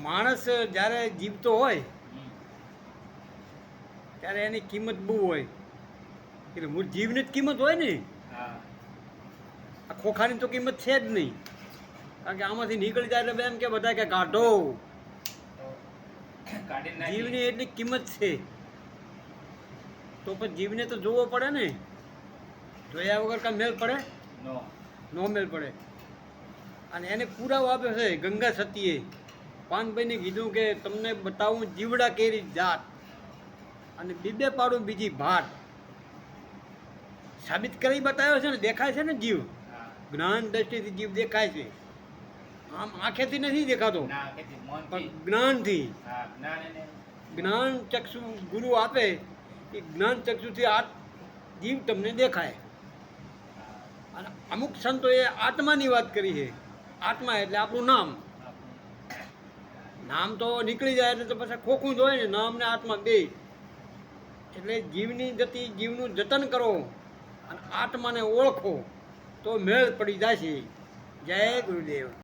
માણસ જ્યારે જીવતો હોય ત્યારે એની કિંમત બહુ હોય. એટલે મૂળ જીવની જ કિંમત હોય ને. આ ખોખાની તો કિંમત છે જ નહીં. કારણ કે આમાંથી નીકળી જાય એટલે એમ કે બધા કે કાઢો. જીવની એટલી કિંમત છે તો પછી જીવને તો જોવો પડે ને. જોયા વગર કાંઈ મેળ પડે? નો મેળ પડે. અને એને પુરાવો આપ્યો છે ગંગા સતીએ. પાનભાઈને કીધું કે તમને બતાવું જીવડા કેરી જાત અને બીબે પાડું બીજી ભાત. સાબિત કરી બતાવ્યો છે ને. દેખાય છે ને જીવ. જ્ઞાન દ્રષ્ટિથી જીવ દેખાય છે. આમ આંખેથી નથી દેખાતો પણ જ્ઞાનથી. જ્ઞાન ચક્ષુ ગુરુ આપે એ જ્ઞાન ચક્ષુથી આ જીવ તમને દેખાય. અને અમુક સંતોએ આત્માની વાત કરી છે. આત્મા એટલે આપણું નામ. નામ તો નીકળી જાય એટલે તો પછી ખોખું જ હોય ને. નામ ને આત્મા બે. એટલે જીવની ગતિ જીવનું જતન કરો અને આત્માને ઓળખો તો મેળ પડી જાય છે. જય ગુરુદેવ.